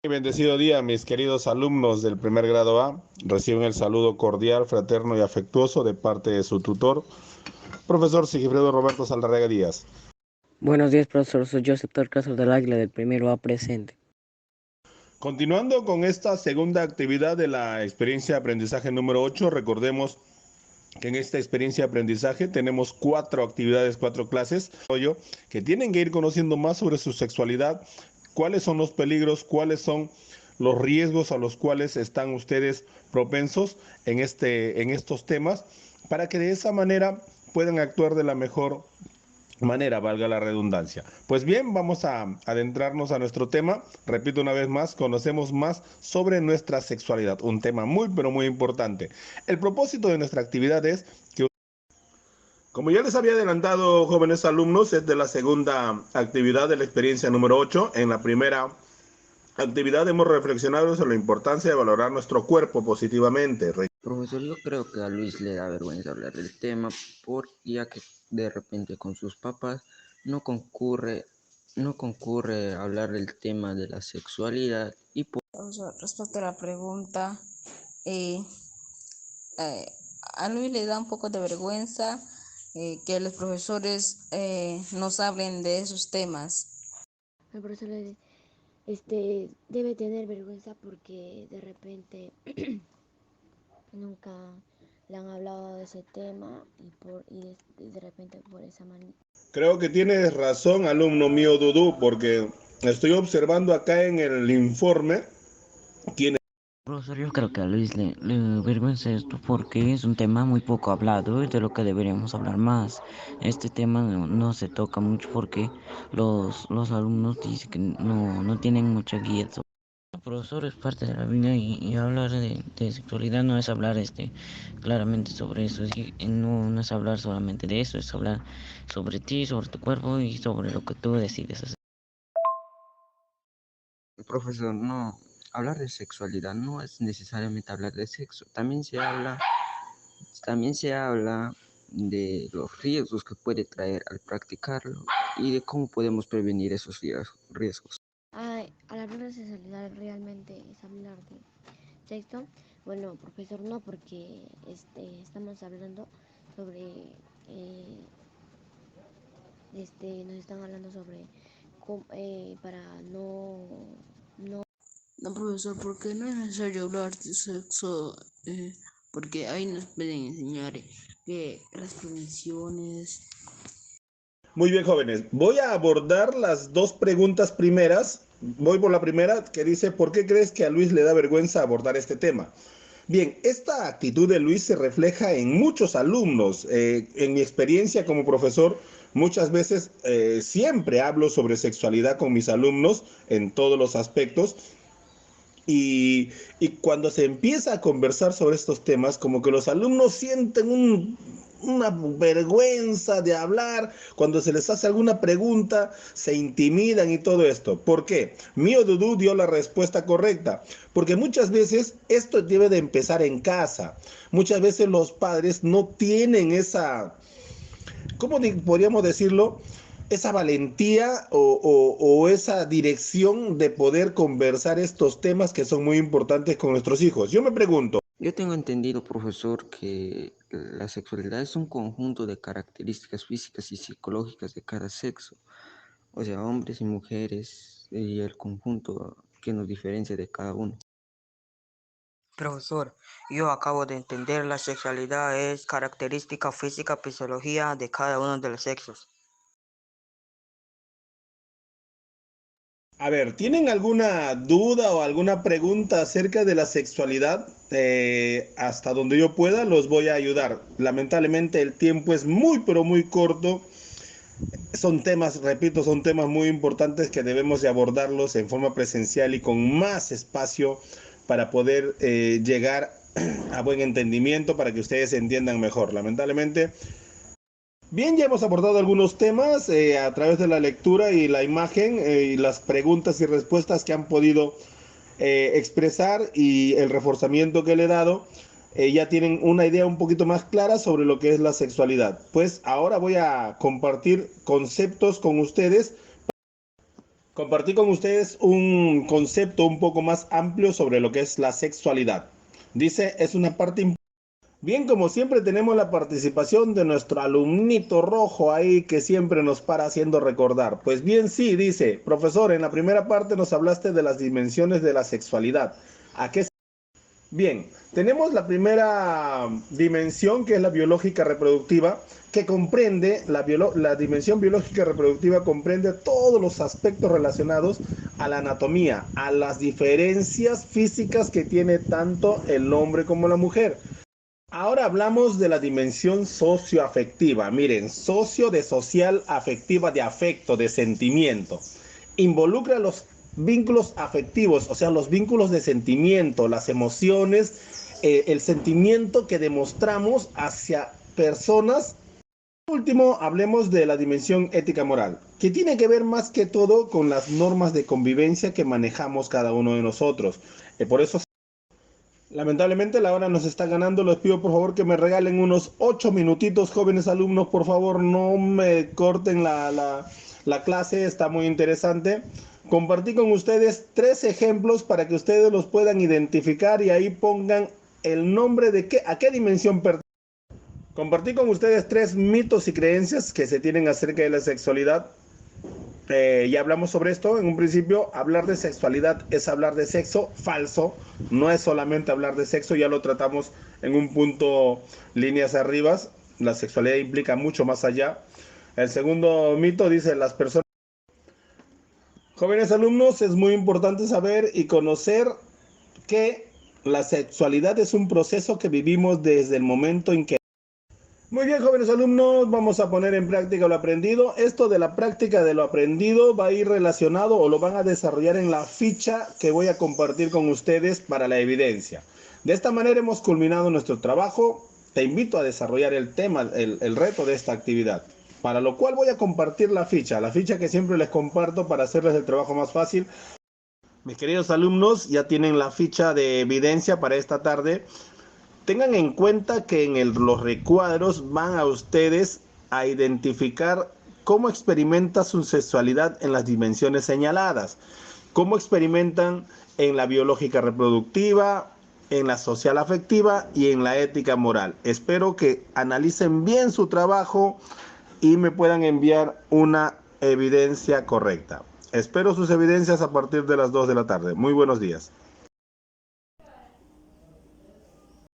Bendecido día, mis queridos alumnos del primer grado A. Reciben el saludo cordial, fraterno y afectuoso de parte de su tutor, profesor Sigifredo Roberto Saldarriaga Díaz. Buenos días, profesor. Soy Joseph Torcaso del Águila del primero A presente. Continuando con esta segunda actividad de la experiencia de aprendizaje número 8, recordemos que en esta experiencia de aprendizaje tenemos 4 actividades, 4 clases, que tienen que ir conociendo más sobre su sexualidad, cuáles son los peligros, cuáles son los riesgos a los cuales están ustedes propensos en estos temas, para que de esa manera puedan actuar de la mejor manera, valga la redundancia. Pues bien, vamos a adentrarnos a nuestro tema. Repito una vez más, conocemos más sobre nuestra sexualidad, un tema muy pero muy importante. El propósito de nuestra actividad es que, como ya les había adelantado, jóvenes alumnos, es de la segunda actividad de la experiencia número 8. En la primera actividad hemos reflexionado sobre la importancia de valorar nuestro cuerpo positivamente. Profesor, yo creo que a Luis le da vergüenza hablar del tema, ya que de repente con sus papás no concurre a hablar del tema de la sexualidad Respecto a la pregunta, eh, a Luis le da un poco de vergüenza que los profesores nos hablen de esos temas. El profesor debe tener vergüenza porque de repente nunca le han hablado de ese tema y de repente por esa manera. Creo que tienes razón, alumno mío Dudú, porque estoy observando acá en el informe quién. Profesor, yo creo que a Luis le avergüenza esto porque es un tema muy poco hablado y de lo que deberíamos hablar más. Este tema no se toca mucho porque los alumnos dicen que no tienen mucha guía. El profesor es parte de la vida y hablar de sexualidad no es hablar claramente sobre eso. No es hablar solamente de eso, es hablar sobre ti, sobre tu cuerpo y sobre lo que tú decides hacer. Profesor, no, hablar de sexualidad no es necesariamente hablar de sexo, también se habla de los riesgos que puede traer al practicarlo y de cómo podemos prevenir esos riesgos. Al hablar de sexualidad realmente es hablar de sexo. Bueno, profesor, no, porque estamos hablando sobre nos están hablando sobre para No, profesor, porque no es necesario hablar de sexo, porque ahí nos pueden enseñar que las prevenciones. Muy bien, jóvenes. Voy a abordar las dos preguntas primeras. Voy por la primera, que dice, ¿por qué crees que a Luis le da vergüenza abordar este tema? Bien, esta actitud de Luis se refleja en muchos alumnos. En mi experiencia como profesor, muchas veces siempre hablo sobre sexualidad con mis alumnos en todos los aspectos. Y cuando se empieza a conversar sobre estos temas, como que los alumnos sienten una vergüenza de hablar, cuando se les hace alguna pregunta, se intimidan y todo esto. ¿Por qué? Mío Dudú dio la respuesta correcta, porque muchas veces esto debe de empezar en casa. Muchas veces los padres no tienen esa, ¿cómo podríamos decirlo? Esa valentía o esa dirección de poder conversar estos temas que son muy importantes con nuestros hijos. Yo me pregunto. Yo tengo entendido, profesor, que la sexualidad es un conjunto de características físicas y psicológicas de cada sexo, o sea, hombres y mujeres, y el conjunto que nos diferencia de cada uno. Profesor, yo acabo de entender la sexualidad es característica física, fisiología de cada uno de los sexos. A ver, ¿tienen alguna duda o alguna pregunta acerca de la sexualidad? Hasta donde yo pueda los voy a ayudar. Lamentablemente el tiempo es muy pero muy corto. Son temas, repito, son temas muy importantes que debemos de abordarlos en forma presencial y con más espacio para poder llegar a buen entendimiento, para que ustedes entiendan mejor. Lamentablemente, bien, ya hemos abordado algunos temas a través de la lectura y la imagen y las preguntas y respuestas que han podido expresar y el reforzamiento que le he dado. Ya tienen una idea un poquito más clara sobre lo que es la sexualidad. Pues ahora voy a compartir conceptos con ustedes Compartí con ustedes un concepto un poco más amplio sobre lo que es la sexualidad. Dice, es una parte importante. Bien, como siempre tenemos la participación de nuestro alumnito rojo ahí que siempre nos para haciendo recordar. Pues bien, sí, dice, profesor, en la primera parte nos hablaste de las dimensiones de la sexualidad. ¿A qué? Bien, tenemos la primera dimensión que es la biológica reproductiva, que comprende, la dimensión biológica reproductiva comprende todos los aspectos relacionados a la anatomía, a las diferencias físicas que tiene tanto el hombre como la mujer. Ahora hablamos de la dimensión socioafectiva. Miren, socio de social, afectiva de afecto, de sentimiento. Involucra los vínculos afectivos, o sea, los vínculos de sentimiento, las emociones, el sentimiento que demostramos hacia personas. Por último, hablemos de la dimensión ética moral, que tiene que ver más que todo con las normas de convivencia que manejamos cada uno de nosotros. Por eso, lamentablemente la hora nos está ganando. Les pido por favor que me regalen unos 8 minutitos, jóvenes alumnos. Por favor, no me corten la clase, está muy interesante. Compartí con ustedes 3 ejemplos para que ustedes los puedan identificar y ahí pongan el nombre de a qué dimensión pertenece. Compartí con ustedes 3 mitos y creencias que se tienen acerca de la sexualidad. Ya hablamos sobre esto. En un principio, hablar de sexualidad es hablar de sexo. Falso, no es solamente hablar de sexo, ya lo tratamos en un punto líneas arriba. La sexualidad implica mucho más allá. El segundo mito dice, las personas. Jóvenes alumnos, es muy importante saber y conocer que la sexualidad es un proceso que vivimos desde el momento en que... Muy bien, jóvenes alumnos, vamos a poner en práctica lo aprendido. Esto de la práctica de lo aprendido va a ir relacionado o lo van a desarrollar en la ficha que voy a compartir con ustedes para la evidencia. De esta manera hemos culminado nuestro trabajo. Te invito a desarrollar el tema, el reto de esta actividad, para lo cual voy a compartir la ficha que siempre les comparto para hacerles el trabajo más fácil. Mis queridos alumnos, ya tienen la ficha de evidencia para esta tarde. Tengan en cuenta que en los recuadros van a ustedes a identificar cómo experimenta su sexualidad en las dimensiones señaladas, cómo experimentan en la biológica reproductiva, en la social afectiva y en la ética moral. Espero que analicen bien su trabajo y me puedan enviar una evidencia correcta. Espero sus evidencias a partir de las 2 de la tarde. Muy buenos días.